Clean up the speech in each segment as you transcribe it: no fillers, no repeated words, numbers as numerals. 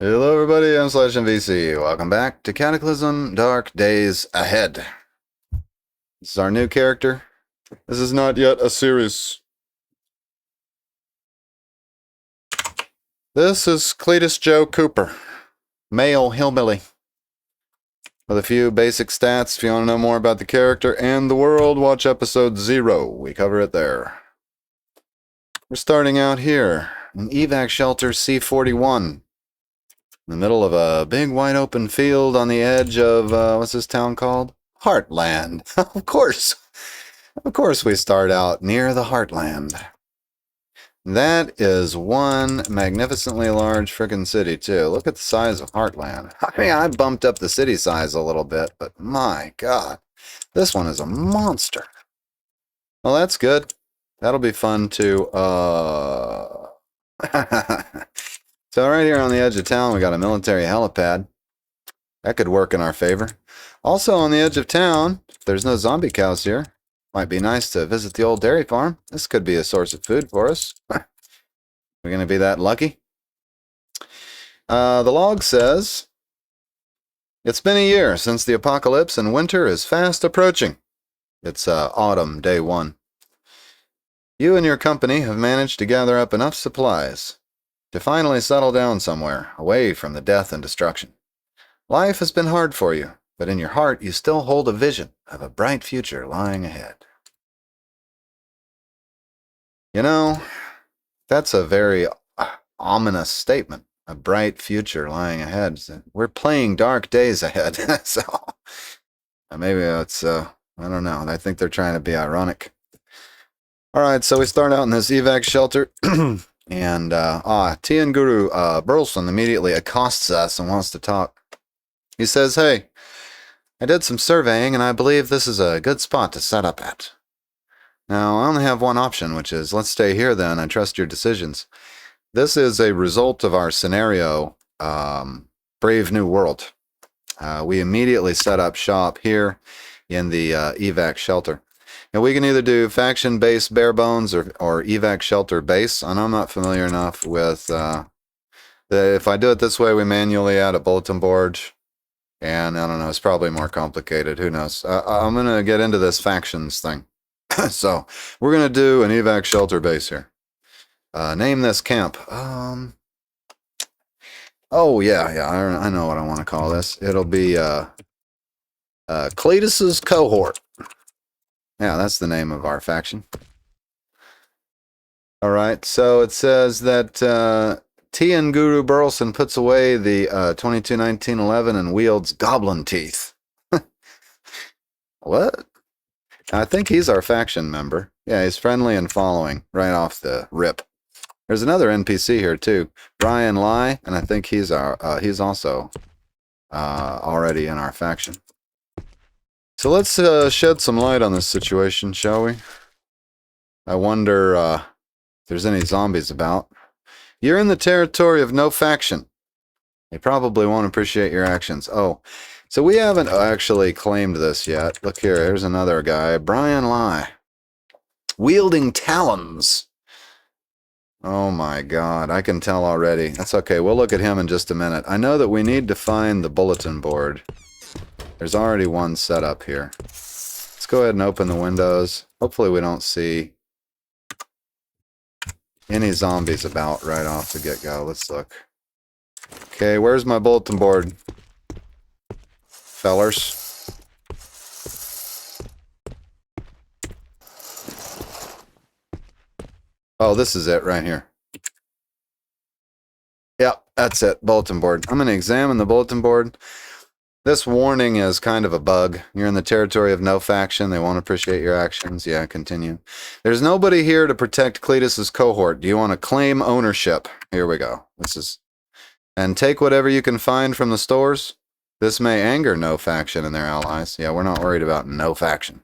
Hello everybody, I'm /MVC. Welcome back to Cataclysm Dark Days Ahead. This is our new character. This is not yet a series. This is Cletus Joe Cooper, male hillbilly. With a few basic stats, if you want to know more about the character and the world, watch episode 0. We cover it there. We're starting out here in evac shelter C41. In the middle of a big wide open field on the edge of, what's this town called? Heartland. Of course. Of course we start out near the Heartland. That is one magnificently large frickin' city, too. Look at the size of Heartland. I mean, I bumped up the city size a little bit, but my God. This one is a monster. Well, that's good. That'll be fun to, So right here on the edge of town, we got a military helipad. That could work in our favor. Also on the edge of town, if there's no zombie cows here, might be nice to visit the old dairy farm. This could be a source of food for us. We're going to be that lucky. The log says, it's been a year since the apocalypse and winter is fast approaching. It's autumn, day 1. You and your company have managed to gather up enough supplies to finally settle down somewhere, away from the death and destruction. Life has been hard for you, but in your heart you still hold a vision of a bright future lying ahead. You know, that's a very ominous statement. A bright future lying ahead. We're playing dark days ahead, so maybe that's, I don't know. I think they're trying to be ironic. All right, so we start out in this evac shelter. And Tian Guru Burleson immediately accosts us and wants to talk. He says, hey, I did some surveying and I believe this is a good spot to set up at. Now, I only have one option, which is let's stay here then. I trust your decisions. This is a result of our scenario, Brave New World. We immediately set up shop here in the evac shelter. And we can either do faction-based bare bones or evac shelter base. And I'm not familiar enough with if I do it this way, we manually add a bulletin board. And I don't know, it's probably more complicated. Who knows? I'm going to get into this factions thing. So we're going to do an evac shelter base here. Name this camp. Oh, yeah, I know what I want to call this. It'll be Cletus's cohort. Yeah, that's the name of our faction. All right, so it says that Tian Guru Burleson puts away the 22-19-11 and wields goblin teeth. What? I think he's our faction member. Yeah, he's friendly and following right off the rip. There's another NPC here too, Brian Lai, and I think he's also already in our faction. So let's shed some light on this situation, shall we? I wonder if there's any zombies about. You're in the territory of no faction. They probably won't appreciate your actions. Oh, so we haven't actually claimed this yet. Look here, here's another guy, Brian Lai. Wielding talons. Oh my God, I can tell already. That's okay, we'll look at him in just a minute. I know that we need to find the bulletin board. There's already one set up here. Let's go ahead and open the windows. Hopefully we don't see any zombies about right off the get-go. Let's look. Okay, where's my bulletin board? Fellers. Oh, this is it right here. Yep, that's it. Bulletin board. I'm going to examine the bulletin board. This warning is kind of a bug. You're in the territory of no faction. They won't appreciate your actions. Yeah, continue. There's nobody here to protect Cletus's cohort. Do you want to claim ownership? Here we go. And take whatever you can find from the stores. This may anger no faction and their allies. Yeah, we're not worried about no faction.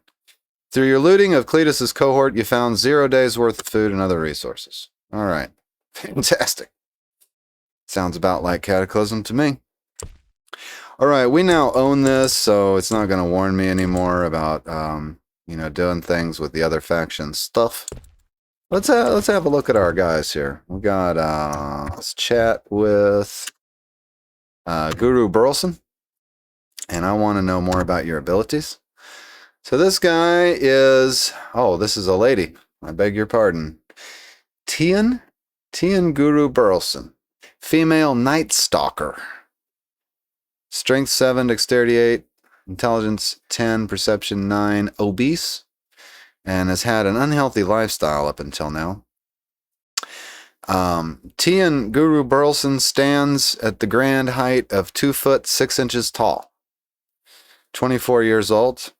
Through your looting of Cletus's cohort, you found 0 days worth of food and other resources. All right. Fantastic. Sounds about like Cataclysm to me. All right, we now own this, so it's not going to warn me anymore about, doing things with the other faction stuff. Let's have a look at our guys here. We got let's chat with Guru Burleson, and I want to know more about your abilities. So this guy is, oh, this is a lady. I beg your pardon. Tian Guru Burleson, female Night Stalker. Strength 7, Dexterity 8, Intelligence 10, Perception 9, obese, and has had an unhealthy lifestyle up until now. Tian Guru Burleson stands at the grand height of 2 foot 6 inches tall. 24 years old.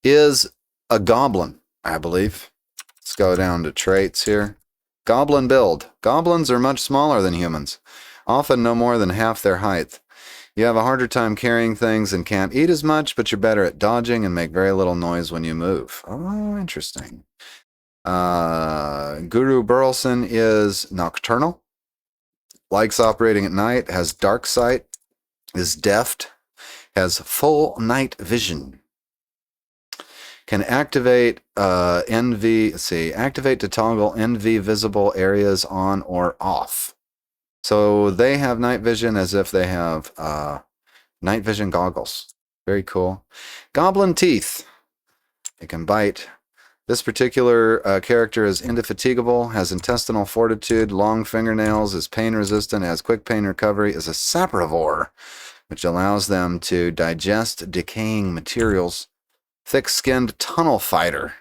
Is a goblin, I believe. Let's go down to traits here. Goblin build. Goblins are much smaller than humans, often no more than half their height. You have a harder time carrying things and can't eat as much, but you're better at dodging and make very little noise when you move. Oh, interesting. Guru Burleson is nocturnal, likes operating at night, has dark sight, is deft, has full night vision. Can activate activate to toggle NV visible areas on or off. So they have night vision as if they have night vision goggles. Very cool. Goblin teeth. It can bite. This particular character is indefatigable, has intestinal fortitude, long fingernails, is pain resistant, has quick pain recovery, is a saprivore, which allows them to digest decaying materials. Thick-skinned tunnel fighter.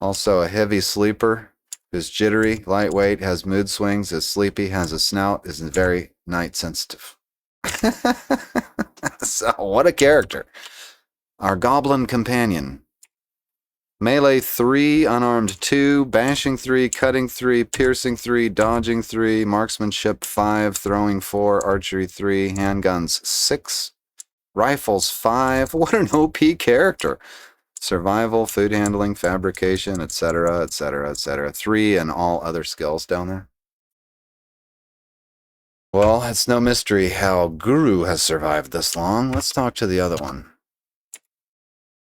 Also a heavy sleeper, who's jittery, lightweight, has mood swings, is sleepy, has a snout, is very night sensitive. So, what a character. Our goblin companion. Melee 3, unarmed 2, bashing 3, cutting 3, piercing 3, dodging 3, marksmanship 5, throwing 4, archery 3, handguns 6. Rifles 5. What an OP character. Survival, food handling, fabrication, etc., etc., etc. 3 and all other skills down there. Well, it's no mystery how Guru has survived this long. Let's talk to the other one.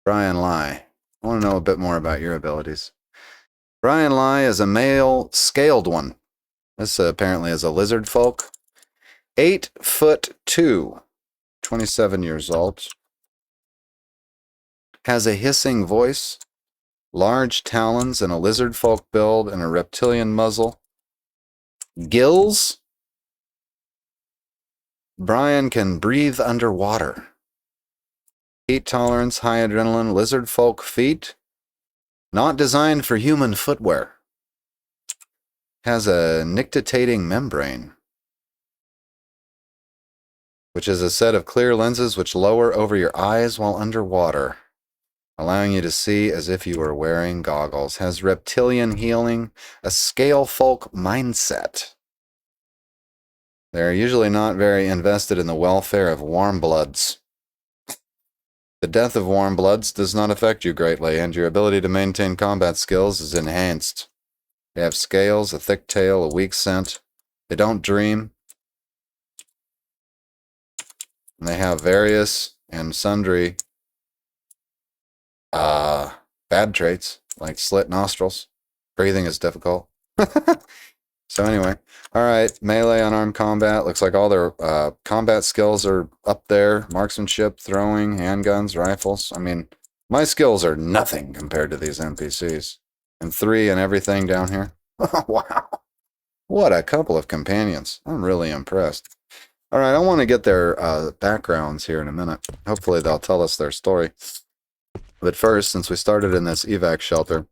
Brian Lai. I want to know a bit more about your abilities. Brian Lai is a male scaled one. This apparently is a lizard folk. 8'2", 27 years old. Has a hissing voice, large talons and a lizard folk build and a reptilian muzzle. Gills. Brian can breathe underwater. Heat tolerance, high adrenaline, lizard folk feet. Not designed for human footwear. Has a nictitating membrane, which is a set of clear lenses which lower over your eyes while underwater, allowing you to see as if you were wearing goggles. Has reptilian healing, a scale folk mindset. They're usually not very invested in the welfare of warm bloods. The death of warm bloods does not affect you greatly, and your ability to maintain combat skills is enhanced. They have scales, a thick tail, a weak scent. They don't dream. And they have various and sundry bad traits, like slit nostrils. Breathing is difficult. So anyway, all right, melee, unarmed combat. Looks like all their combat skills are up there. Marksmanship, throwing, handguns, rifles. I mean, my skills are nothing compared to these NPCs. And 3 and everything down here. Wow. What a couple of companions. I'm really impressed. All right, I want to get their backgrounds here in a minute. Hopefully they'll tell us their story. But first, since we started in this evac shelter,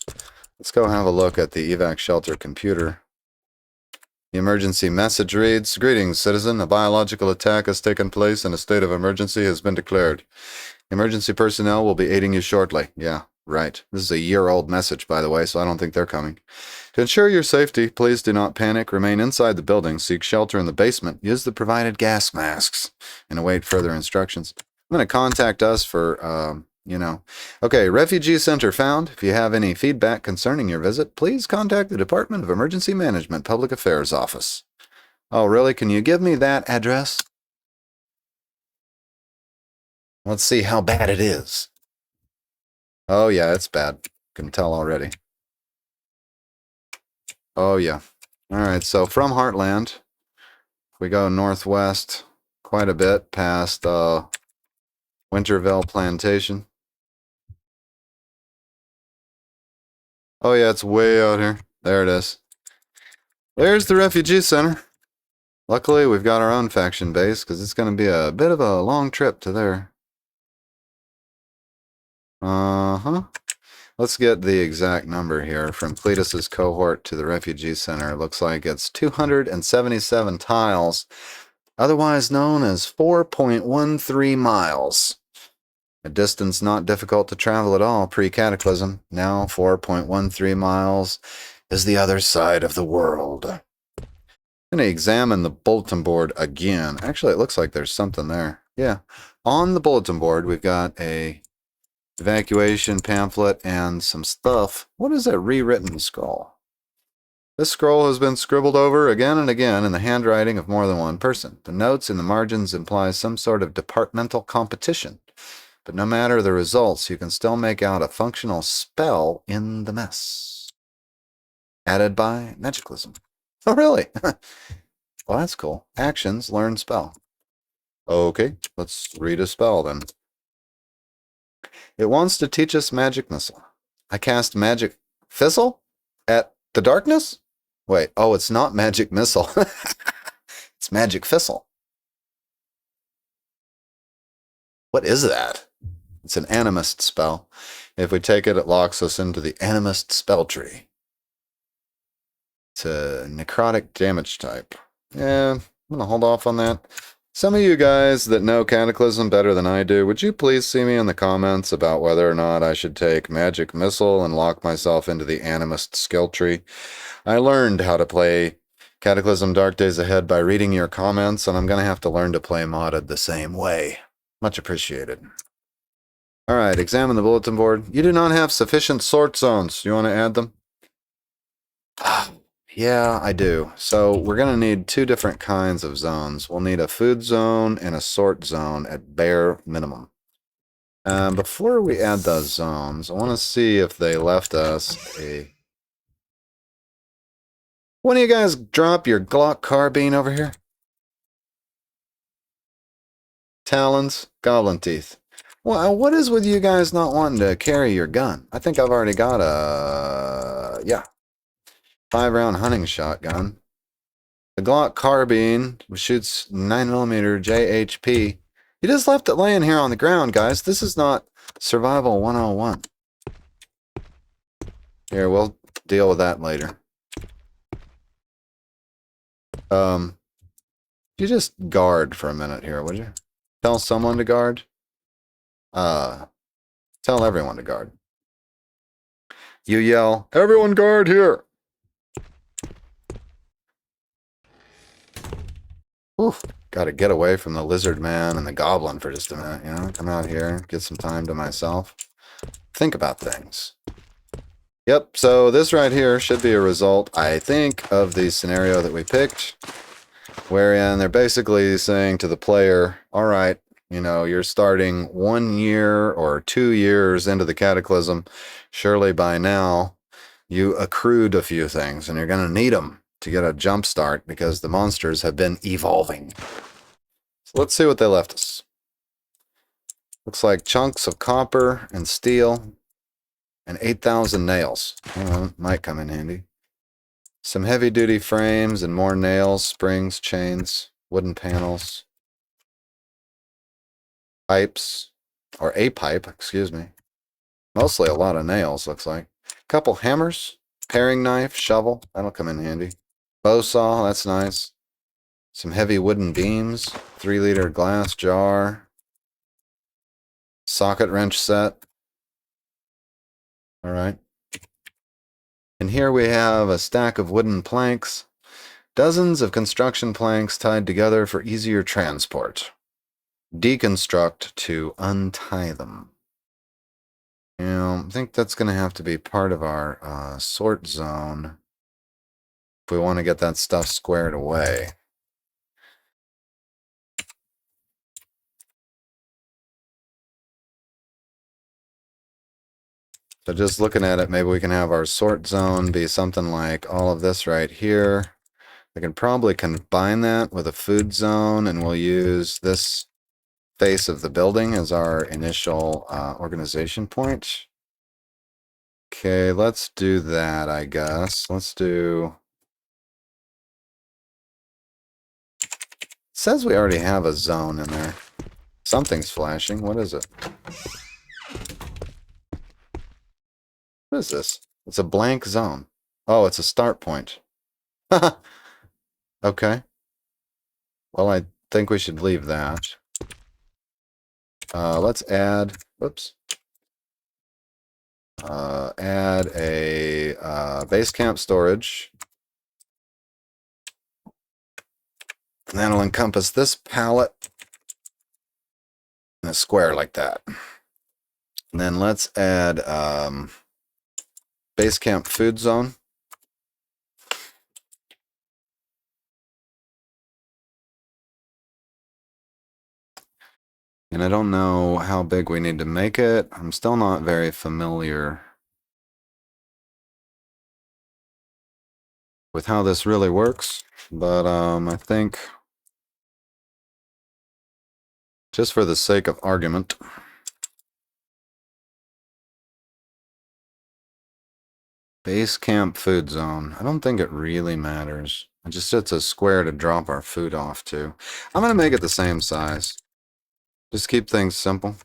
let's go have a look at the evac shelter computer. The emergency message reads, "Greetings, citizen. A biological attack has taken place and a state of emergency has been declared. Emergency personnel will be aiding you shortly." Yeah, right. This is a year-old message, by the way, so I don't think they're coming. "To ensure your safety, please do not panic. Remain inside the building. Seek shelter in the basement. Use the provided gas masks and await further instructions." I'm going to contact us for, Okay, Refugee Center found. If you have any feedback concerning your visit, please contact the Department of Emergency Management Public Affairs Office. Oh, really? Can you give me that address? Let's see how bad it is. Oh, yeah, it's bad. Can tell already. Oh, yeah. All right, so from Heartland, We go northwest quite a bit past Winterville Plantation. Oh yeah, it's way out here. There it is. There's the refugee center. Luckily, we've got our own faction base, because it's going to be a bit of a long trip to there. Uh-huh. Let's get the exact number here. From Cletus's cohort to the refugee center, it looks like it's 277 tiles, otherwise known as 4.13 miles. A distance not difficult to travel at all pre-Cataclysm. Now 4.13 miles is the other side of the world. I'm going to examine the bulletin board again. Actually, it looks like there's something there. Yeah. On the bulletin board, we've got a evacuation pamphlet and some stuff. What is that rewritten scroll? This scroll has been scribbled over again and again in the handwriting of more than one person. The notes in the margins imply some sort of departmental competition. But no matter the results, you can still make out a functional spell in the mess. Added by Magiclysm. Oh, really? Well, that's cool. Actions, learn spell. Okay, let's read a spell then. It wants to teach us magic missile. I cast magic fizzle at the darkness? Wait, oh, it's not magic missile. It's magic fizzle. What is that? It's an animist spell. If we take it, it locks us into the animist spell tree. It's a necrotic damage type. Yeah, I'm going to hold off on that. Some of you guys that know Cataclysm better than I do, would you please see me in the comments about whether or not I should take Magic Missile and lock myself into the Animist skill tree? I learned how to play Cataclysm Dark Days Ahead by reading your comments, and I'm going to have to learn to play modded the same way. Much appreciated. Alright, examine the bulletin board. You do not have sufficient sort zones. You want to add them? Yeah, I do. So we're going to need two different kinds of zones. We'll need a food zone and a sort zone at bare minimum. Before we add those zones, I want to see if they left us a... When do you guys drop your Glock carbine over here? Talons, goblin teeth. Well, what is with you guys not wanting to carry your gun? I think I've already got a... yeah. 5-round hunting shotgun. The Glock carbine shoots 9mm JHP. You just left it laying here on the ground, guys. This is not Survival 101. Here, we'll deal with that later. You just guard for a minute here, would you? Tell someone to guard? Tell everyone to guard. You yell, "Everyone guard here!" Oof, gotta get away from the lizard man and the goblin for just a minute, you know? Come out here, get some time to myself. Think about things. Yep, so this right here should be a result, I think, of the scenario that we picked, wherein they're basically saying to the player, alright, you know, you're starting 1 year or 2 years into the Cataclysm. Surely by now, you accrued a few things, and you're going to need them to get a jump start because the monsters have been evolving. So let's see what they left us. Looks like chunks of copper and steel and 8,000 nails. Well, might come in handy. Some heavy-duty frames and more nails, springs, chains, wooden panels, pipes, or a pipe, excuse me. Mostly a lot of nails, looks like. Couple hammers, paring knife, shovel, that'll come in handy. Bow saw, that's nice. Some heavy wooden beams, 3-liter glass jar, socket wrench set. All right. And here we have a stack of wooden planks, dozens of construction planks tied together for easier transport. Deconstruct to untie them. You know, I think that's going to have to be part of our sort zone if we want to get that stuff squared away. So just looking at it, maybe we can have our sort zone be something like all of this right here. I can probably combine that with a food zone, and we'll use this face of the building as our initial organization point. Okay, let's do that, I guess. Let's do... It says we already have a zone in there. Something's flashing. What is it? What is this? It's a blank zone. Oh, it's a start point. Okay. Well, I think we should leave that. Let's add... Whoops. Add a base camp storage. And that'll encompass this pallet in a square like that. And then let's add base camp food zone. And I don't know how big we need to make it. I'm still not very familiar with how this really works. But I think just for the sake of argument, base camp food zone. I don't think it really matters. It's a square to drop our food off to. I'm going to make it the same size. Just keep things simple.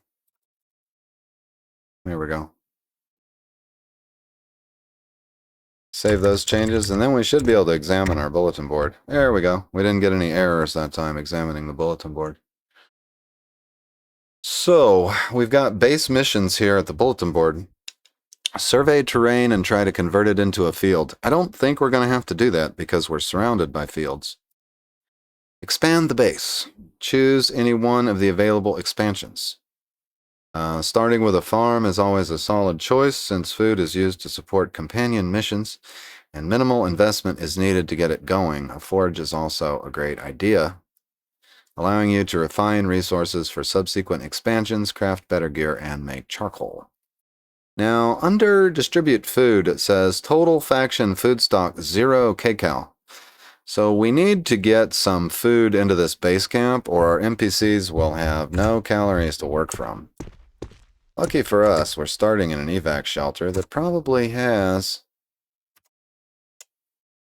There we go. Save those changes, and then we should be able to examine our bulletin board. There we go. We didn't get any errors that time examining the bulletin board. So, we've got base missions here at the bulletin board. Survey terrain and try to convert it into a field. I don't think we're going to have to do that because we're surrounded by fields. Expand the base. Choose any one of the available expansions. Starting with a farm is always a solid choice since food is used to support companion missions and minimal investment is needed to get it going. A forge is also a great idea, allowing you to refine resources for subsequent expansions, craft better gear, and make charcoal. Now, under distribute food, it says total faction food stock 0 kcal. So we need to get some food into this base camp or our NPCs will have no calories to work from. Lucky for us, we're starting in an evac shelter that probably has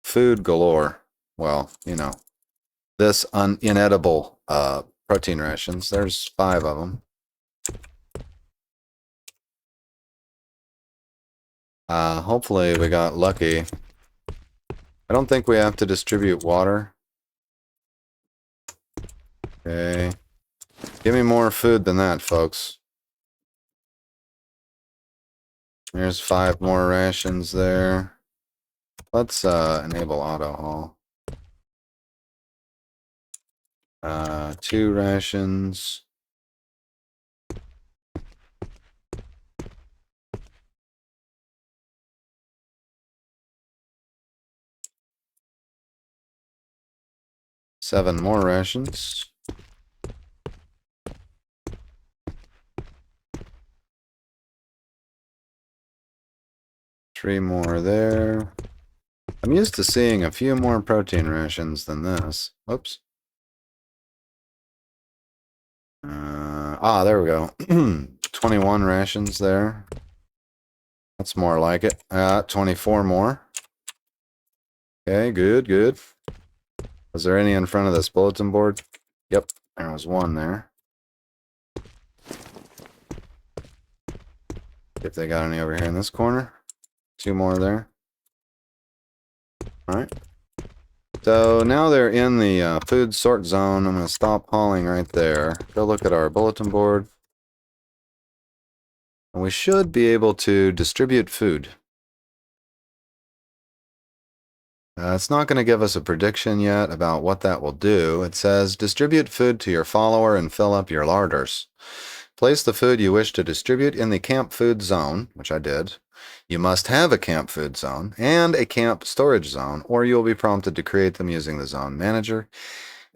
food galore. Well, you know, this inedible protein rations. There's 5 of them. Hopefully we got lucky. I don't think we have to distribute water. Okay. Give me more food than that, folks. There's 5 more rations there. Let's enable auto haul. 2 rations. Seven more rations. Three more there. I'm used to seeing a few more protein rations than this. Whoops. There we go. 21 rations there. That's more like it. 24 more. Okay, good, good. Was there any in front of this bulletin board? Yep, there was one there. If they got any over here in this corner. 2 more there. Alright. So now they're in the food sort zone. I'm going to stop hauling right there. Go look at our bulletin board. And we should be able to distribute food. It's not going to give us a prediction yet about what that will do. It says, distribute food to your follower and fill up your larders. Place the food you wish to distribute in the camp food zone, which I did. You must have a camp food zone and a camp storage zone, or you will be prompted to create them using the zone manager.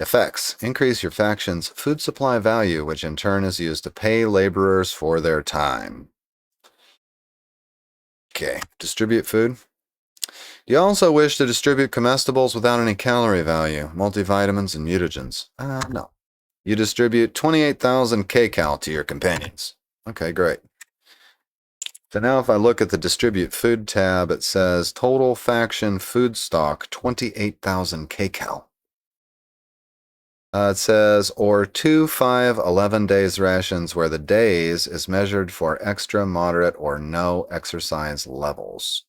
Effects. Increase your faction's food supply value, which in turn is used to pay laborers for their time. Okay, distribute food. Do you also wish to distribute comestibles without any calorie value, multivitamins and mutagens? No. You distribute 28,000 kcal to your companions. Okay, great. So now if I look at the distribute food tab, it says total faction food stock, 28,000 kcal. It says, or 2, 5, 11 days rations where the days is measured for extra, moderate, or no exercise levels.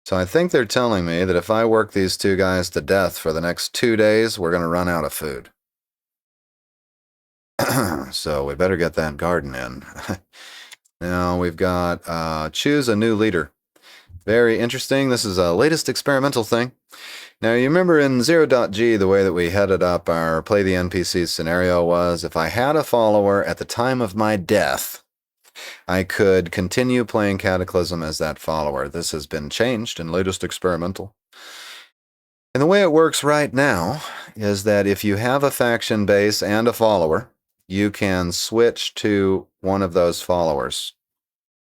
So I think they're telling me that if I work these two guys to death for the next 2 days, we're going to run out of food. So we better get that garden in. Now we've got choose a new leader. Very interesting. This is a latest experimental thing. Now you remember in 0.g the way that we headed up our play the NPC scenario was if I had a follower at the time of my death, I could continue playing Cataclysm as that follower. This has been changed in latest experimental. And the way it works right now is that if you have a faction base and a follower, you can switch to one of those followers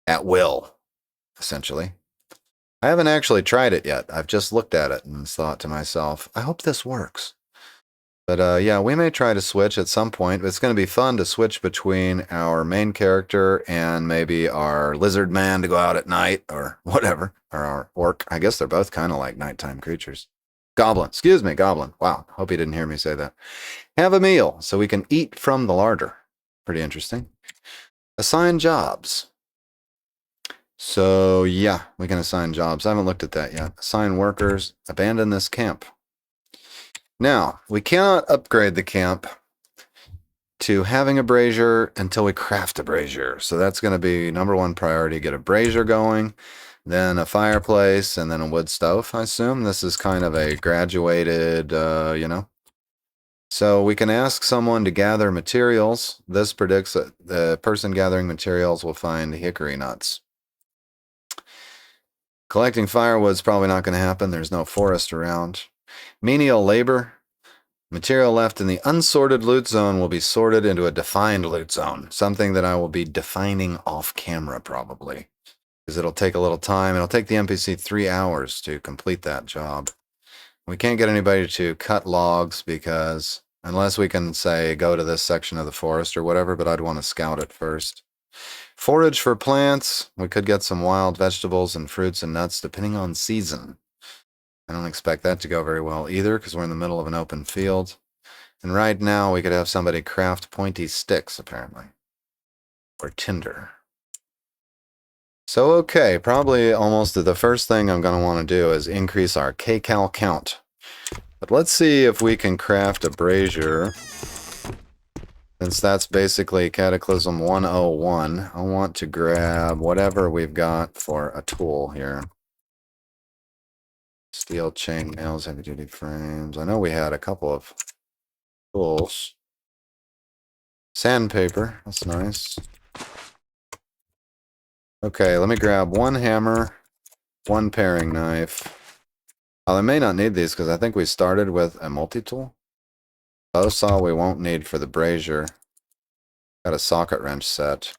at will, essentially. I haven't actually tried it yet. I've just looked at it and thought to myself, I hope this works. But yeah, we may try to switch at some point. It's going to be fun to switch between our main character and maybe our lizard man to go out at night or whatever, or our orc. I guess they're both kind of like nighttime creatures. Goblin, excuse me, goblin. Wow, hope you didn't hear me say that. Have a meal so we can eat from the larder. Pretty interesting. Assign jobs. So yeah, we can assign jobs. I haven't looked at that yet. Assign workers. Abandon this camp. Now, we cannot upgrade the camp to having a brazier until we craft a brazier. So that's going to be #1 priority. Get a brazier going, then a fireplace, and then a wood stove, I assume. This is kind of a graduated, you know. So we can ask someone to gather materials. This predicts that the person gathering materials will find hickory nuts. Collecting firewood's probably not going to happen. There's no forest around. Menial labor. Material left in the unsorted loot zone will be sorted into a defined loot zone. Something that I will be defining off camera probably. Because it'll take a little time. It'll take the NPC 3 hours to complete that job. We can't get anybody to cut logs because unless we can say go to this section of the forest or whatever, but I'd want to scout it first. Forage for plants. We could get some wild vegetables and fruits and nuts depending on season. I don't expect that to go very well either because we're in the middle of an open field. And right now we could have somebody craft pointy sticks apparently. Or tinder. So okay, probably almost the first thing I'm going to want to do is increase our kcal count. But let's see if we can craft a brazier. Since that's basically Cataclysm 101, I want to grab whatever we've got for a tool here. Steel chain nails, heavy duty frames. I know we had a couple of tools. Sandpaper, that's nice. Okay, let me grab 1 hammer, 1 paring knife. I may not need these because I think we started with a multi-tool. Bowsaw we won't need for the brazier. Got a socket wrench set.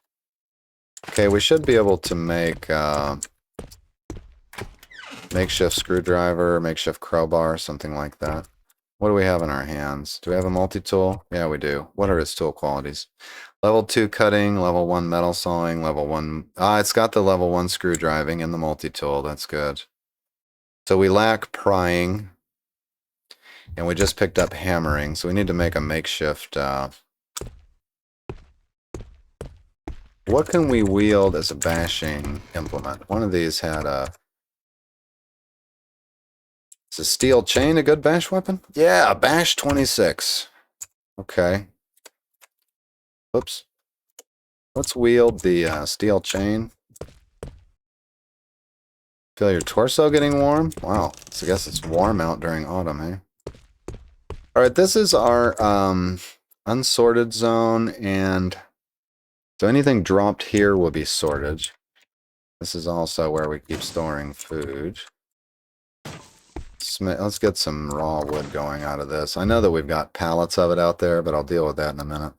Okay, we should be able to make makeshift screwdriver, makeshift crowbar, something like that. What do we have in our hands? Do we have a multi-tool? Yeah, we do. What are its tool qualities? Level 2 cutting, level 1 metal sawing, level 1... it's got the level 1 screw driving in the multi-tool. That's good. So we lack prying. And we just picked up hammering, so we need to make a makeshift... What can we wield as a bashing implement? One of these had a... Is a steel chain a good bash weapon? Yeah, bash 26. Okay. Oops. Let's wield the steel chain. Feel your torso getting warm? Wow. So I guess it's warm out during autumn, eh? Alright, this is our unsorted zone, and so anything dropped here will be sorted. This is also where we keep storing food. Let's get some raw wood going out of this. I know that we've got pallets of it out there, but I'll deal with that in a minute.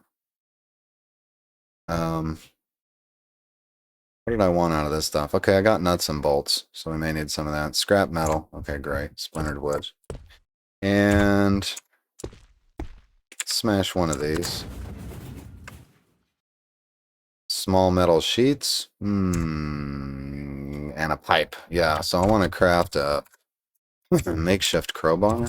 What What did I want out of this stuff? Okay, I got nuts and bolts, so we may need some of that. Scrap metal. Okay, great. Splintered wood. And smash one of these. Small metal sheets. And a pipe. Yeah, so I want to craft a makeshift crowbar.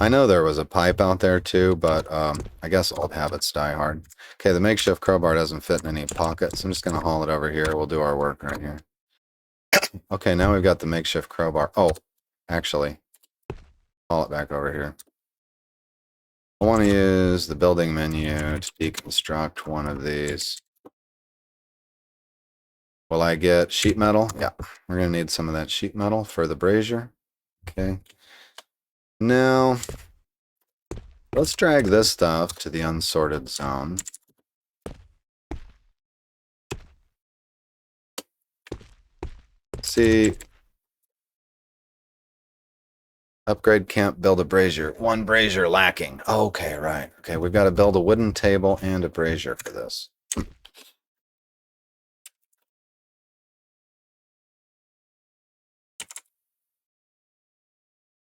I know there was a pipe out there too, but I guess old habits die hard. Okay, the makeshift crowbar doesn't fit in any pockets. I'm just going to haul it over here. We'll do our work right here. Okay, now we've got the makeshift crowbar. Oh, actually, haul it back over here. I want to use the building menu to deconstruct one of these. Will I get sheet metal? Yeah, we're going to need some of that sheet metal for the brazier. Okay. Now, let's drag this stuff to the unsorted zone. See, upgrade camp, build a brazier. One brazier lacking. Okay, right. Okay, we've got to build a wooden table and a brazier for this.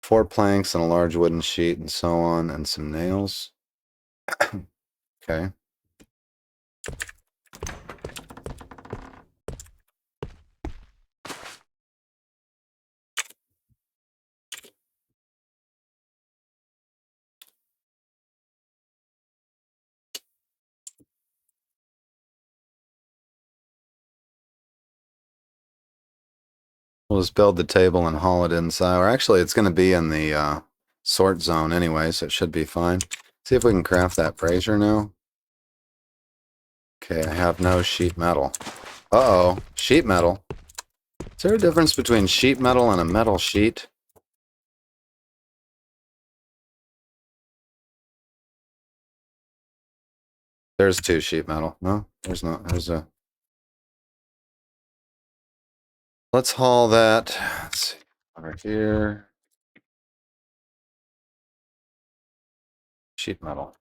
4 planks and a large wooden sheet and so on, and some nails. Okay. We'll just build the table and haul it inside. Or actually, it's going to be in the sort zone anyway, so it should be fine. See if we can craft that brazier now. Okay, I have no sheet metal. Uh-oh, sheet metal. Is there a difference between sheet metal and a metal sheet? There's 2 sheet metal. No, there's not. There's a... Let's haul that. Let's see. Over here. Sheet metal.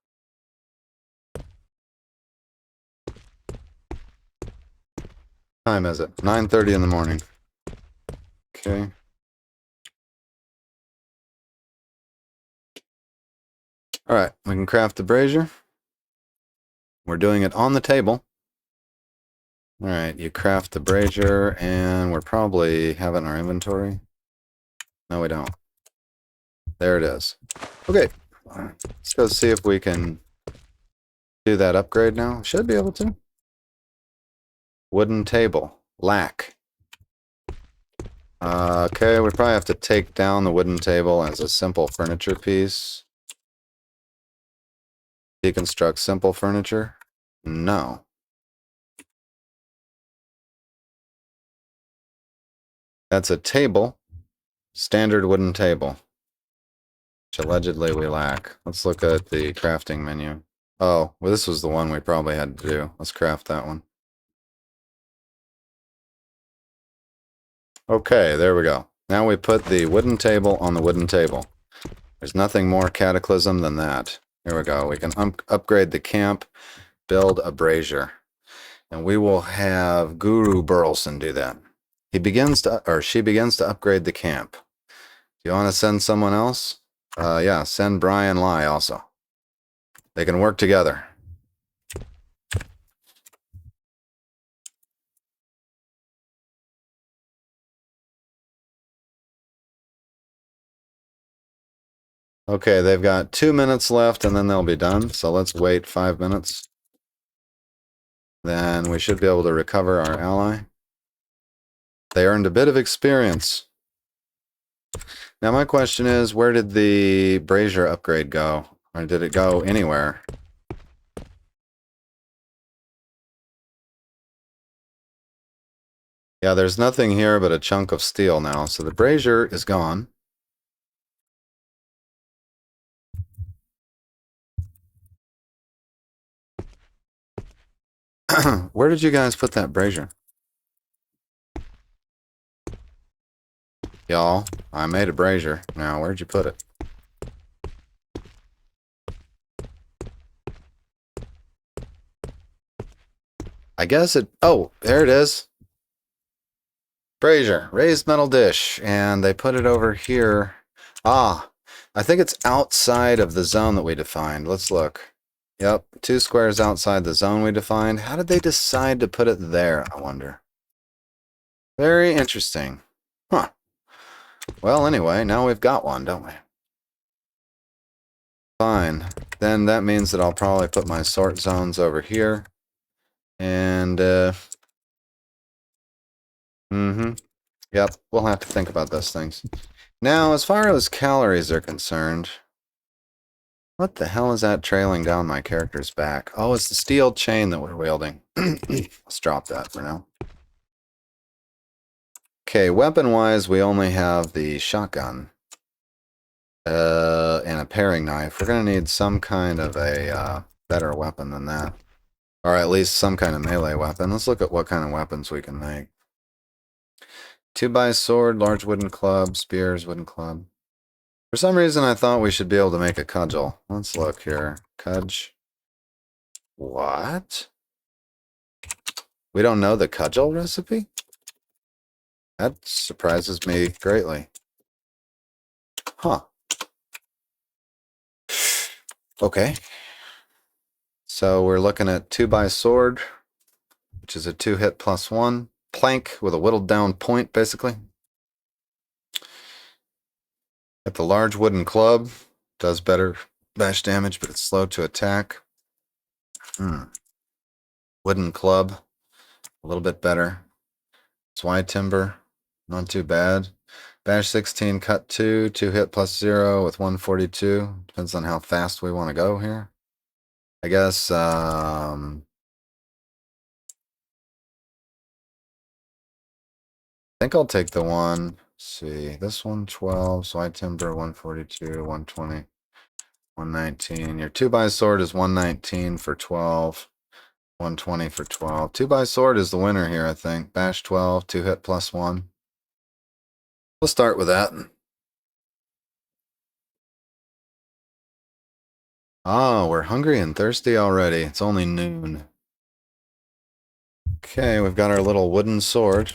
Time is it? 9:30 in the morning. Okay. All right, we can craft the brazier. We're doing it on the table. All right, you craft the brazier, and we're probably have it in our inventory. No, we don't. There it is. Okay, let's go see if we can do that upgrade now. Should be able to. Wooden table. Lack. Okay, we probably have to take down the wooden table as a simple furniture piece. Deconstruct simple furniture. No. That's a table. Standard wooden table. Which allegedly we lack. Let's look at the crafting menu. Oh, well, this was the one we probably had to do. Let's craft that one. Okay, there we go. Now we put the wooden table on the wooden table. There's nothing more Cataclysm than that. Here we go. We can upgrade the camp, build a brazier. And we will have Guru Burleson do that. He begins to, or she begins to upgrade the camp. Do you want to send someone else? Yeah, send Brian Lai also. They can work together. Okay, they've got 2 minutes left and then they'll be done. So let's wait 5 minutes. Then we should be able to recover our ally. They earned a bit of experience. Now my question is, where did the brazier upgrade go? Or did it go anywhere? Yeah, there's nothing here but a chunk of steel now. So the brazier is gone. Where did you guys put that brazier? Y'all, I made a brazier. Now, where'd you put it? I guess it... Oh, there it is. Brazier, raised metal dish. And they put it over here. Ah, I think it's outside of the zone that we defined. Let's look. Yep, 2 squares outside the zone we defined. How did they decide to put it there, I wonder? Very interesting. Huh. Well, anyway, now we've got one, don't we? Fine. Then that means that I'll probably put my sort zones over here. And, Yep, we'll have to think about those things. Now, as far as calories are concerned, what the hell is that trailing down my character's back? Oh, it's the steel chain that we're wielding. Let's drop that for now. Okay, weapon-wise, we only have the shotgun. And a paring knife. We're going to need some kind of a better weapon than that. Or at least some kind of melee weapon. Let's look at what kind of weapons we can make. 2x sword, large wooden club, spears, wooden club. For some reason, I thought we should be able to make a cudgel. Let's look here. Cudge. What? We don't know the cudgel recipe? That surprises me greatly. Huh. Okay. So we're looking at 2x sword, which is a 2-hit +1. Plank with a whittled down point, basically. Got the large wooden club. Does better bash damage, but it's slow to attack. Wooden club. A little bit better. Zwei timber. Not too bad. Bash 16, cut 2, 2-hit +0 with 142. Depends on how fast we want to go here. I guess, I think I'll take the one. Let's see, this one 12, Zwei timber 142, 120, 119. Your 2x sword is 119 for 12, 120 for 12. 2x sword is the winner here, I think. Bash 12, 2-hit +1. We'll start with that. Oh, we're hungry and thirsty already. It's only noon. Okay, we've got our little wooden sword.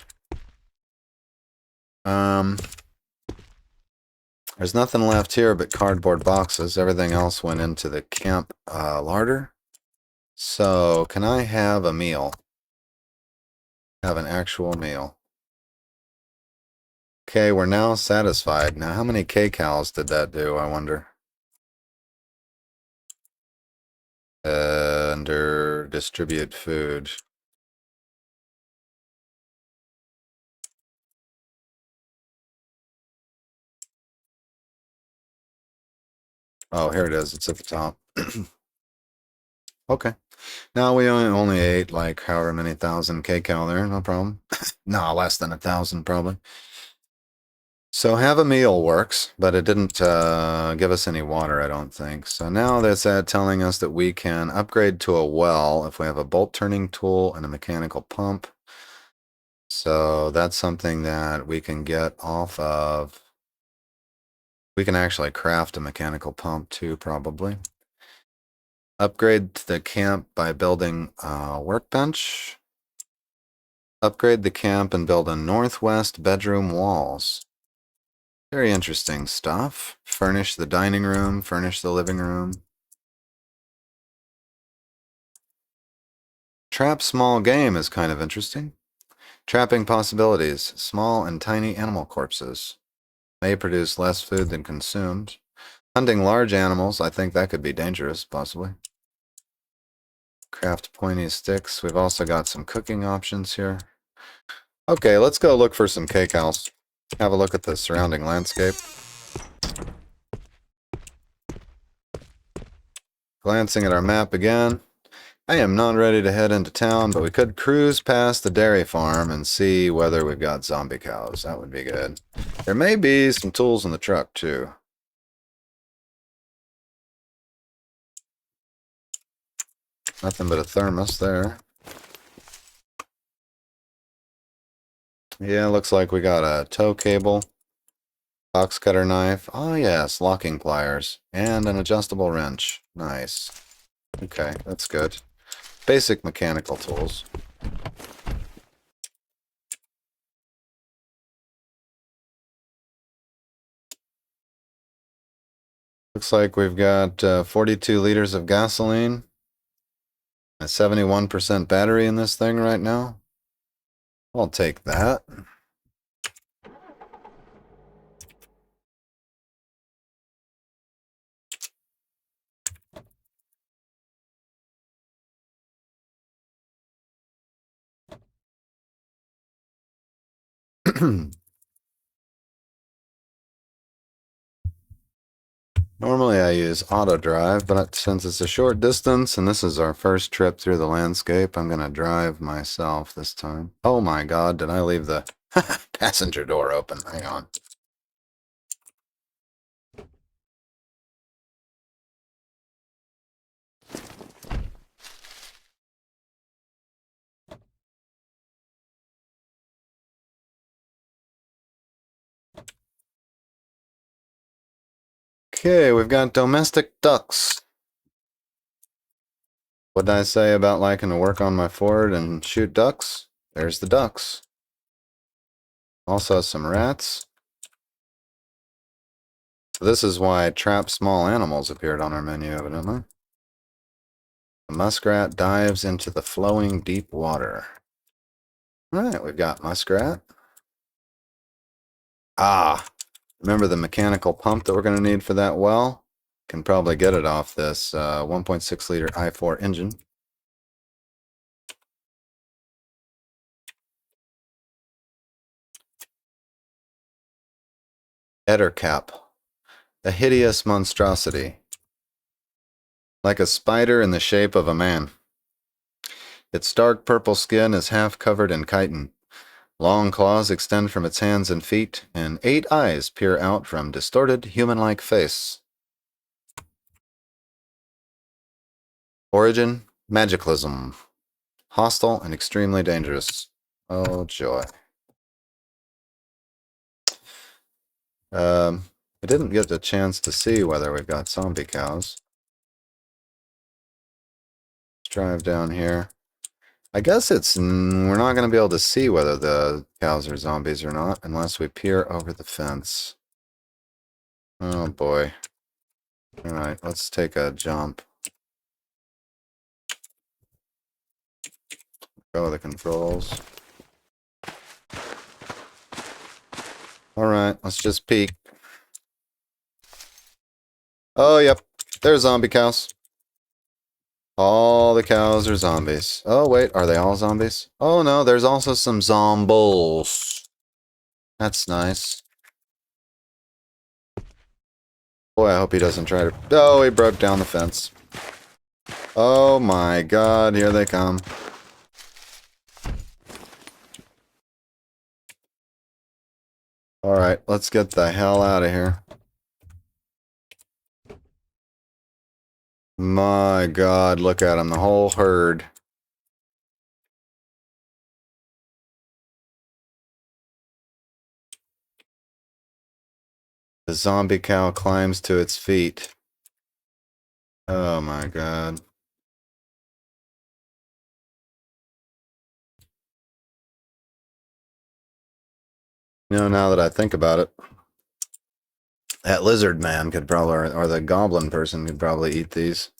There's nothing left here but cardboard boxes. Everything else went into the camp larder. So, can I have a meal? Have an actual meal. Okay, we're now satisfied. Now, how many kcals did that do, I wonder? Under distribute food. Oh, here it is. It's at the top. Okay. Now we only ate like however many thousand kcal there. No problem. No, less than 1,000 probably. So have a meal works, but it didn't give us any water, I don't think. So now that's telling us that we can upgrade to a well if we have a bolt turning tool and a mechanical pump. So that's something that we can get off of. We can actually craft a mechanical pump too, probably. Upgrade the camp by building a workbench. Upgrade the camp and build a northwest bedroom walls. Very interesting stuff. Furnish the dining room, furnish the living room. Trap small game is kind of interesting. Trapping possibilities. Small and tiny animal corpses. May produce less food than consumed. Hunting large animals, I think that could be dangerous, possibly. Craft pointy sticks. We've also got some cooking options here. Okay, let's go look for some kcals. Have a look at the surrounding landscape. Glancing at our map again. I am not ready to head into town, but we could cruise past the dairy farm and see whether we've got zombie cows. That would be good. There may be some tools in the truck, too. Nothing but a thermos there. Yeah, looks like we got a tow cable, box cutter knife. Oh yes, locking pliers, and an adjustable wrench. Nice. Okay, that's good. Basic mechanical tools. Looks like we've got 42 liters of gasoline, a 71% battery in this thing right now. I'll take that. Normally I use auto drive, but since it's a short distance and this is our first trip through the landscape, I'm going to drive myself this time. Oh my God, did I leave the passenger door open? Hang on. Okay, we've got domestic ducks. What did I say about liking to work on my Ford and shoot ducks? There's the ducks. Also some rats. This is why trap small animals appeared on our menu, evidently. The muskrat dives into the flowing deep water. All right, we've got muskrat. Ah, remember the mechanical pump that we're going to need for that well? Can probably get it off this 1.6 liter i4 engine. Ettercap, a hideous monstrosity, like a spider in the shape of a man. Its dark purple skin is half covered in chitin. Long claws extend from its hands and feet, and 8 eyes peer out from distorted human-like face. Origin, Magiclysm. Hostile and extremely dangerous. Oh, joy. I didn't get a chance to see whether we've got zombie cows. Let's drive down here. I guess we're not going to be able to see whether the cows are zombies or not unless we peer over the fence. Oh boy. Alright, let's take a jump. Go with the controls. Alright, let's just peek. Oh, yep. There's zombie cows. All the cows are zombies. Oh, wait. Are they all zombies? Oh, no. There's also some zombies. That's nice. Boy, I hope he doesn't try to... Oh, he broke down the fence. Oh, my God. Here they come. Alright, let's get the hell out of here. My God, look at him. The whole herd. The zombie cow climbs to its feet. Oh my God. You know, now that I think about it, that lizard man could probably, or the goblin person could probably eat these.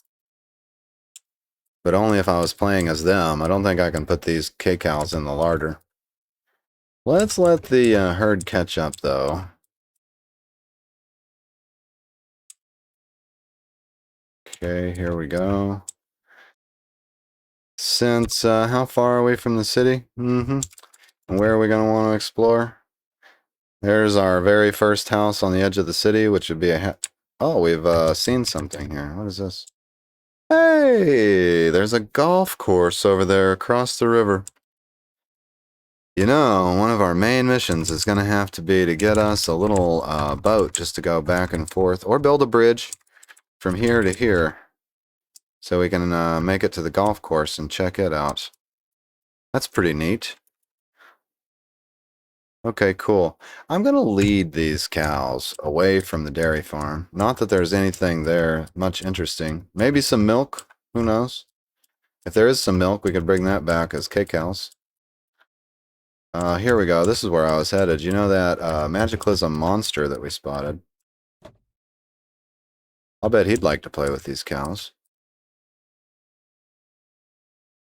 But only if I was playing as them. I don't think I can put these K-cows in the larder. Let's let the herd catch up, though. Okay, here we go. Since, how far are we from the city? Mm-hmm. And where are we going to want to explore? There's our very first house on the edge of the city, which would be a... Oh, we've seen something here. What is this? Hey, there's a golf course over there across the river. You know, one of our main missions is going to have to be to get us a little boat just to go back and forth, or build a bridge from here to here so we can make it to the golf course and check it out. That's pretty neat. Okay, cool. I'm going to lead these cows away from the dairy farm. Not that there's anything there much interesting. Maybe some milk. Who knows? If there is some milk, we could bring that back as K-cows. Here we go. This is where I was headed. You know that Magiclysm monster that we spotted? I'll bet he'd like to play with these cows.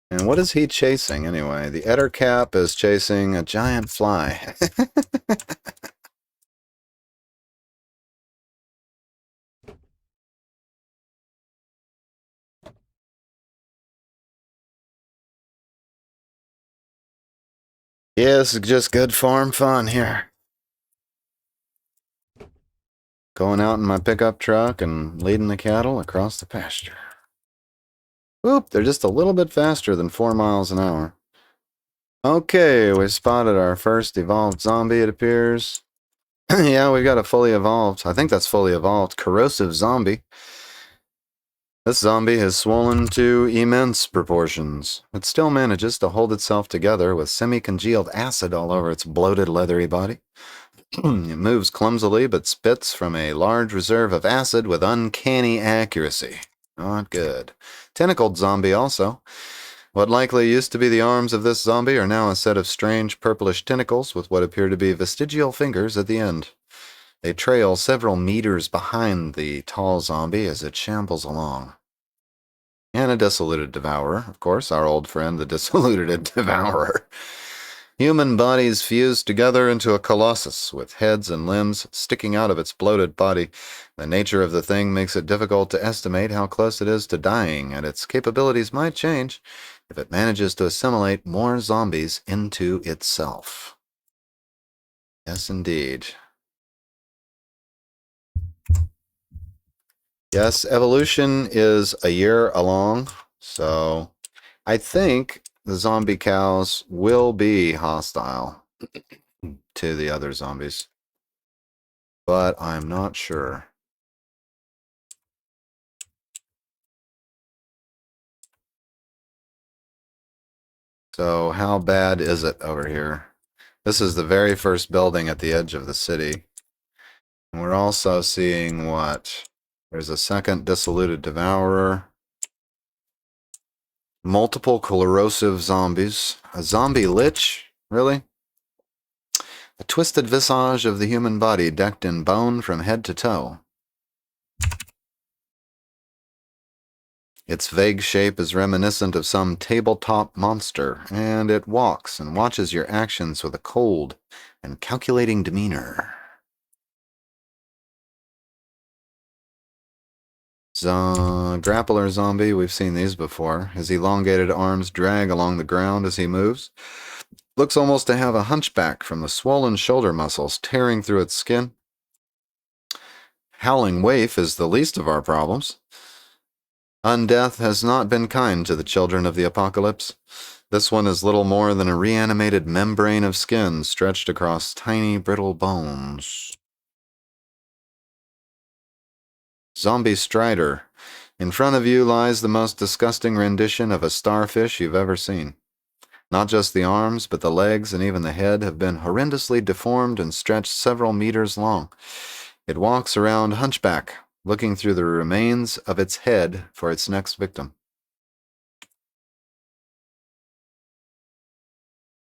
And what is he chasing anyway? The Ettercap is chasing a giant fly. Yes, just good farm fun here. Going out in my pickup truck and leading the cattle across the pasture. Oop, they're just a little bit faster than 4 miles an hour. Okay, we spotted our first evolved zombie, it appears. Yeah, we got a fully evolved, I think that's fully evolved, corrosive zombie. This zombie has swollen to immense proportions. It still manages to hold itself together with semi-congealed acid all over its bloated, leathery body. It moves clumsily but spits from a large reserve of acid with uncanny accuracy. Not good. Tentacled zombie also. What likely used to be the arms of this zombie are now a set of strange purplish tentacles with what appear to be vestigial fingers at the end. They trail several meters behind the tall zombie as it shambles along. And a dissoluted devourer, of course, our old friend, the dissoluted devourer. Human bodies fused together into a colossus with heads and limbs sticking out of its bloated body. The nature of the thing makes it difficult to estimate how close it is to dying, and its capabilities might change if it manages to assimilate more zombies into itself. Yes, indeed. Yes, evolution is a year along, so I think the zombie cows will be hostile to the other zombies, but I'm not sure. So how bad is it over here? This is the very first building at the edge of the city. And we're also seeing what? There's a second dissoluted devourer. Multiple corrosive zombies. A zombie lich? Really? A twisted visage of the human body decked in bone from head to toe. Its vague shape is reminiscent of some tabletop monster, and it walks and watches your actions with a cold and calculating demeanor. Grappler zombie, we've seen these before. His elongated arms drag along the ground as he moves. Looks almost to have a hunchback from the swollen shoulder muscles tearing through its skin. Howling waif is the least of our problems. Undeath has not been kind to the children of the apocalypse. This one is little more than a reanimated membrane of skin stretched across tiny, brittle bones. Zombie Strider. In front of you lies the most disgusting rendition of a starfish you've ever seen. Not just the arms, but the legs and even the head have been horrendously deformed and stretched several meters long. It walks around hunchback, looking through the remains of its head for its next victim.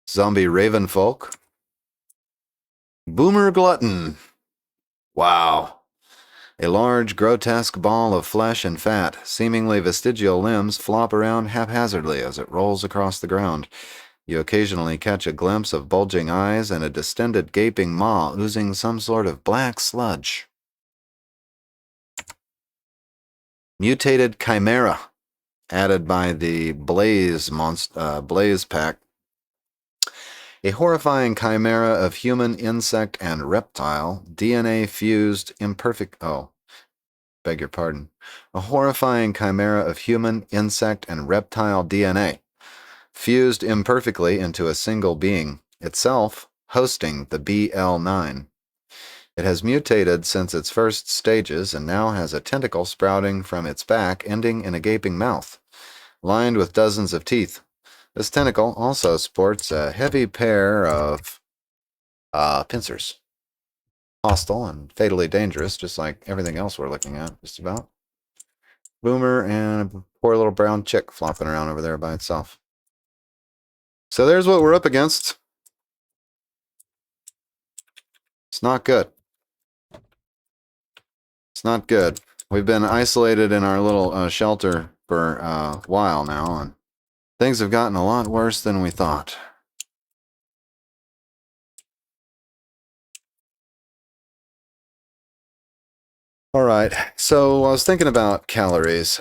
Zombie Ravenfolk. Boomer Glutton. Wow. A large, grotesque ball of flesh and fat, seemingly vestigial limbs flop around haphazardly as it rolls across the ground. You occasionally catch a glimpse of bulging eyes and a distended, gaping maw oozing some sort of black sludge. Mutated Chimera, added by the Blaze pack. A horrifying chimera of human, insect, and reptile, DNA fused beg your pardon. A horrifying chimera of human, insect, and reptile DNA, fused imperfectly into a single being, itself hosting the BL9. It has mutated since its first stages and now has a tentacle sprouting from its back, ending in a gaping mouth, lined with dozens of teeth. This tentacle also sports a heavy pair of pincers. Hostile and fatally dangerous, just like everything else we're looking at, just about. Boomer and a poor little brown chick flopping around over there by itself. So there's what we're up against. It's not good. It's not good. We've been isolated in our little shelter for a while now, and things have gotten a lot worse than we thought. All right, so I was thinking about calories.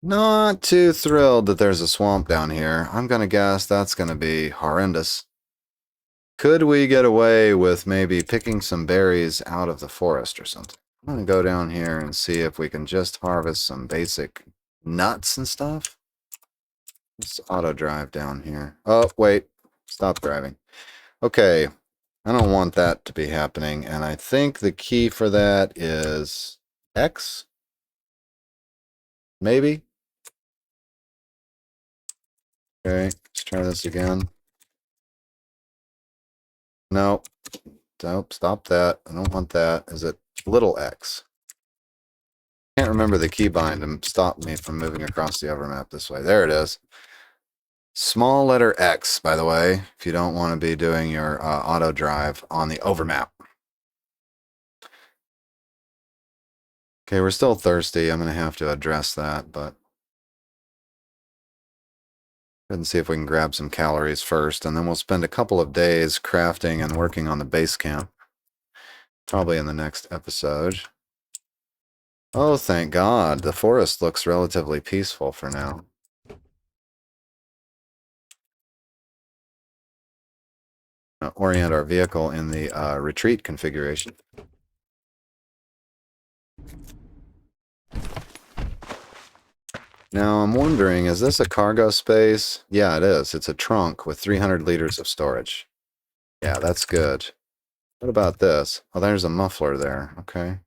Not too thrilled that there's a swamp down here. I'm gonna guess that's gonna be horrendous. Could we get away with maybe picking some berries out of the forest or something? I'm gonna go down here and see if we can just harvest some basic nuts and stuff. Let's auto drive down here. Oh, wait. Stop driving. Okay. I don't want that to be happening, and I think the key for that is X? Maybe? Okay, let's try this again. No. Nope, stop that. I don't want that. Is it little x? Can't remember the keybind to stop me from moving across the overmap this way. There it is. Small letter X, by the way, if you don't want to be doing your auto drive on the overmap. Okay, we're still thirsty. I'm going to have to address that, but let's see if we can grab some calories first, and then we'll spend a couple of days crafting and working on the base camp. Probably in the next episode. Oh, thank God. The forest looks relatively peaceful for now. Orient our vehicle in the retreat configuration. Now I'm wondering, is this a cargo space? Yeah, it is. It's a trunk with 300 liters of storage. Yeah, that's good. What about this? Oh, there's a muffler there. Okay.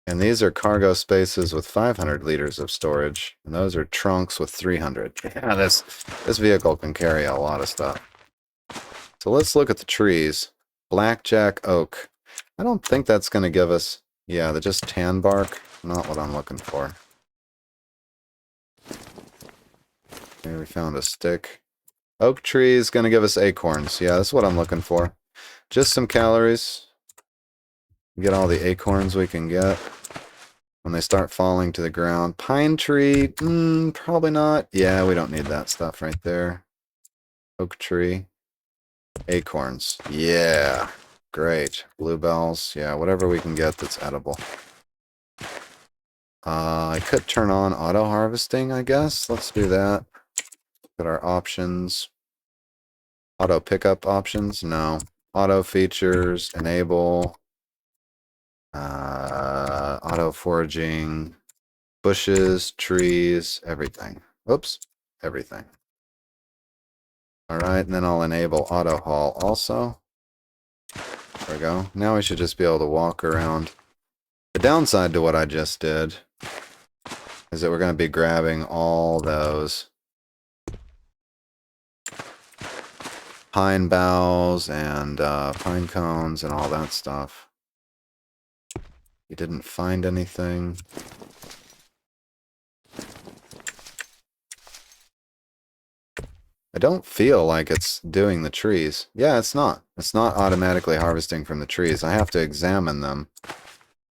And these are cargo spaces with 500 liters of storage, and those are trunks with 300. Yeah, this vehicle can carry a lot of stuff. So let's look at the trees. Blackjack oak. I don't think that's going to give us, yeah, just tan bark. Not what I'm looking for. Okay, we found a stick. Oak tree is going to give us acorns. Yeah, that's what I'm looking for. Just some calories. Get all the acorns we can get when they start falling to the ground. Pine tree, probably not. Yeah, we don't need that stuff right there. Oak tree. Acorns. Yeah, great. Bluebells. Yeah, whatever we can get that's edible. I could turn on auto harvesting, I guess. Let's do that. Look at our options. Auto pickup options? No. Auto features, enable. Auto foraging. Bushes, trees, everything. Oops, everything. Alright, and then I'll enable auto haul also. There we go. Now we should just be able to walk around. The downside to what I just did is that we're going to be grabbing all those pine boughs and pine cones and all that stuff. You didn't find anything. I don't feel like it's doing the trees. Yeah, it's not. It's not automatically harvesting from the trees. I have to examine them.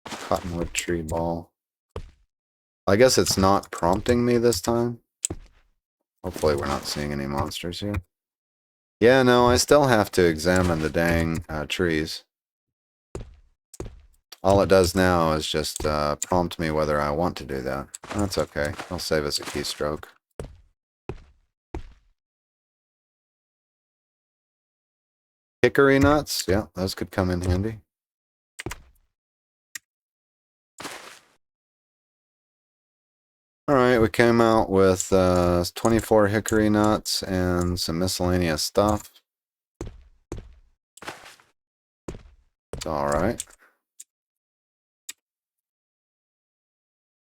Cottonwood tree ball. I guess it's not prompting me this time. Hopefully we're not seeing any monsters here. Yeah, no, I still have to examine the dang trees. All it does now is just prompt me whether I want to do that. That's okay. I'll save as a keystroke. Hickory nuts? Yeah, those could come in handy. Alright, we came out with 24 hickory nuts and some miscellaneous stuff. It's alright.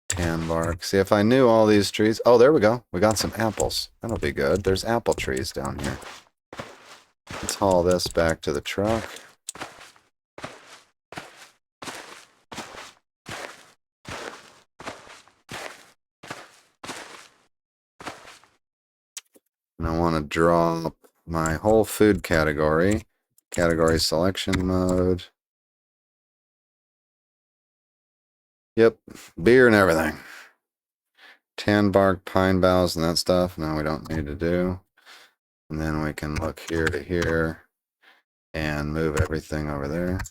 Tan bark. See, if I knew all these trees... Oh, there we go. We got some apples. That'll be good. There's apple trees down here. Let's haul this back to the truck. And I want to draw my whole food category. Category selection mode. Yep, beer and everything. Tan bark, pine boughs, and that stuff. No, we don't need to do. And then we can look here to here and move everything over there.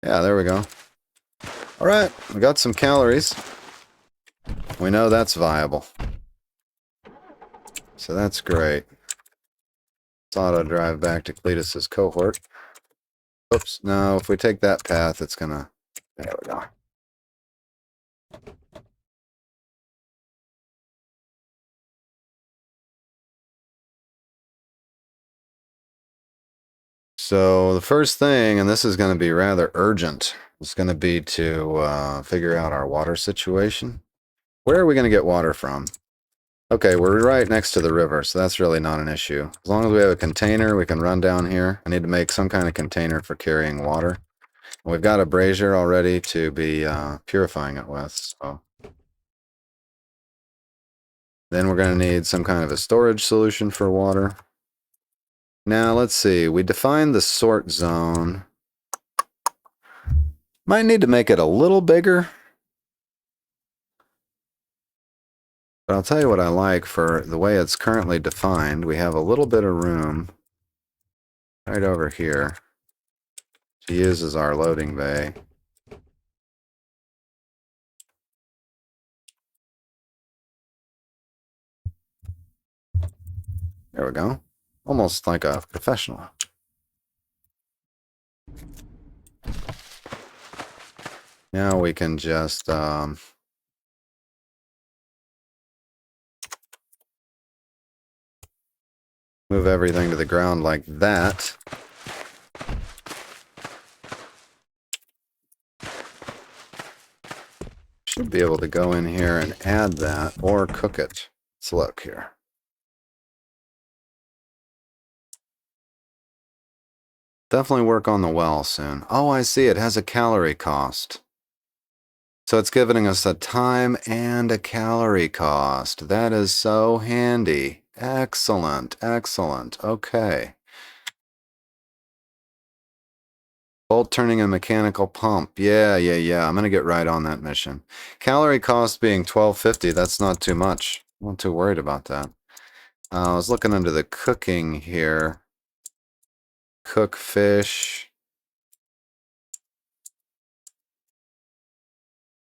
Yeah, there we go. All right, we got some calories. We know that's viable. So that's great. Let's auto drive back to Cletus's cohort. Oops, no, if we take that path, it's gonna... There we go. So the first thing, and this is going to be rather urgent, is going to be to figure out our water situation. Where are we going to get water from? Okay, we're right next to the river, so that's really not an issue. As long as we have a container, we can run down here. I need to make some kind of container for carrying water. We've got a brazier already to be purifying it with, so. Then we're going to need some kind of a storage solution for water. Now, let's see. We defined the sort zone. Might need to make it a little bigger. But I'll tell you what I like for the way it's currently defined. We have a little bit of room right over here to use as our loading bay. There we go. Almost like a professional. Now we can just move everything to the ground like that. Should be able to go in here and add that or cook it. Let's look here. Definitely work on the well soon. Oh, I see. It has a calorie cost. So it's giving us a time and a calorie cost. That is so handy. Excellent, excellent. Okay. Bolt turning a mechanical pump. Yeah. I'm going to get right on that mission. Calorie cost being 1250. That's not too much. I'm not too worried about that. I was looking under the cooking here. Cook fish.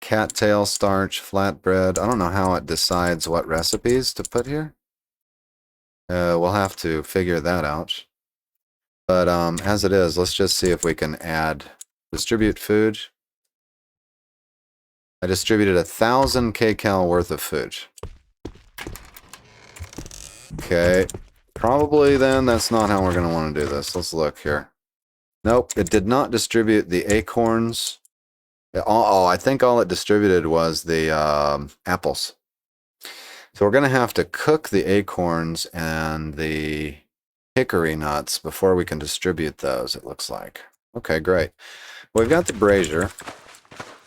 Cattail starch, flatbread. I don't know how it decides what recipes to put here. We'll have to figure that out. But as it is, let's just see if we can add distribute food. I distributed 1,000 kcal worth of food. Okay, probably then that's not how we're going to want to do this. Let's look here. Nope, it did not distribute the acorns. Oh, I think all it distributed was the apples. So we're going to have to cook the acorns and the hickory nuts before we can distribute those, it looks like. Okay, great. We've got the brazier.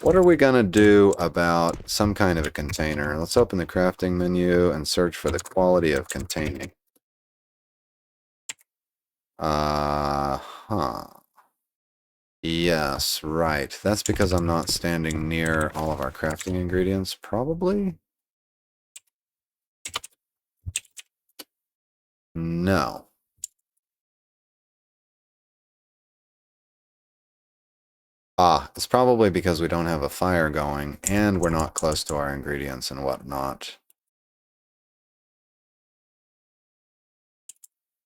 What are we going to do about some kind of a container? Let's open the crafting menu and search for the quality of containing. Yes, right. That's because I'm not standing near all of our crafting ingredients, probably? No. It's probably because we don't have a fire going, and we're not close to our ingredients and whatnot.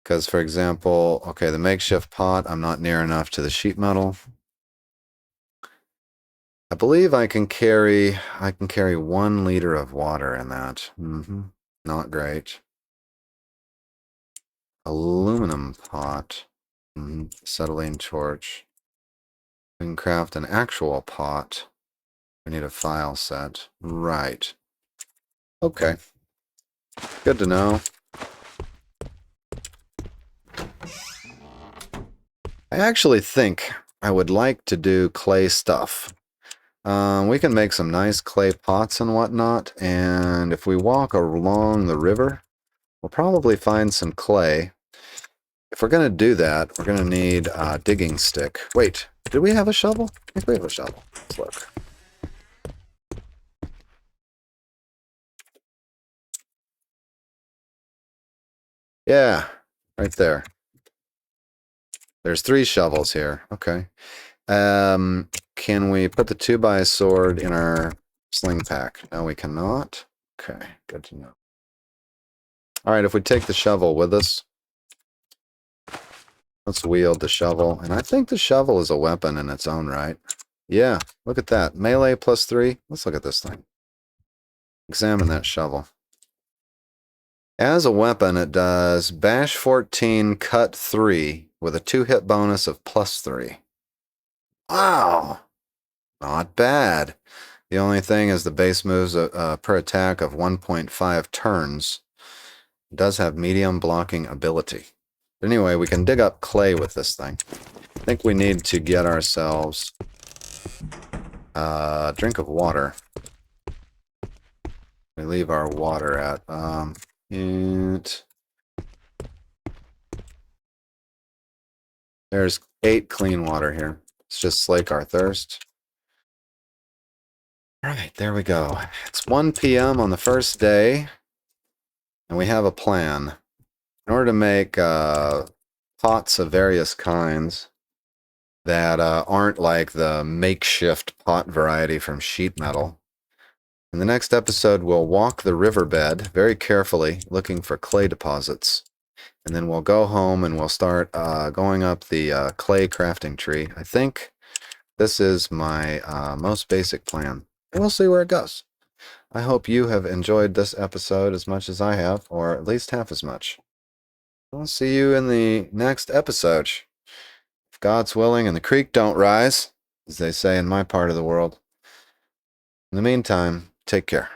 Because, for example, okay, the makeshift pot, I'm not near enough to the sheet metal. I believe I can carry 1 liter of water in that. Not great. Aluminum pot. Acetylene torch. We can craft an actual pot. We need a file set. Right. Okay. Good to know. I actually think I would like to do clay stuff. We can make some nice clay pots and whatnot, and if we walk along the river, we'll probably find some clay. If we're going to do that, we're going to need a digging stick. Wait, did we have a shovel? I think we have a shovel. Let's look. Yeah, right there. There's 3 shovels here. Okay. Can we put the 2x sword in our sling pack? No, we cannot. Okay, good to know. All right, if we take the shovel with us, let's wield the shovel. And I think the shovel is a weapon in its own right. Yeah, look at that. Melee +3. Let's look at this thing. Examine that shovel. As a weapon, it does bash 14, cut 3, with a 2-hit bonus of +3. Wow! Not bad. The only thing is the base moves per attack of 1.5 turns. It does have medium blocking ability. Anyway, we can dig up clay with this thing. I think we need to get ourselves a drink of water. We leave our water at there's 8 clean water here. Let's just slake our thirst. All right, there we go. It's 1 p.m. on the first day, and we have a plan. In order to make pots of various kinds that aren't like the makeshift pot variety from sheet metal, in the next episode, we'll walk the riverbed very carefully, looking for clay deposits. And then we'll go home and we'll start going up the clay crafting tree. I think this is my most basic plan. We'll see where it goes. I hope you have enjoyed this episode as much as I have, or at least half as much. I'll see you in the next episode. If God's willing and the creek don't rise, as they say in my part of the world. In the meantime, take care.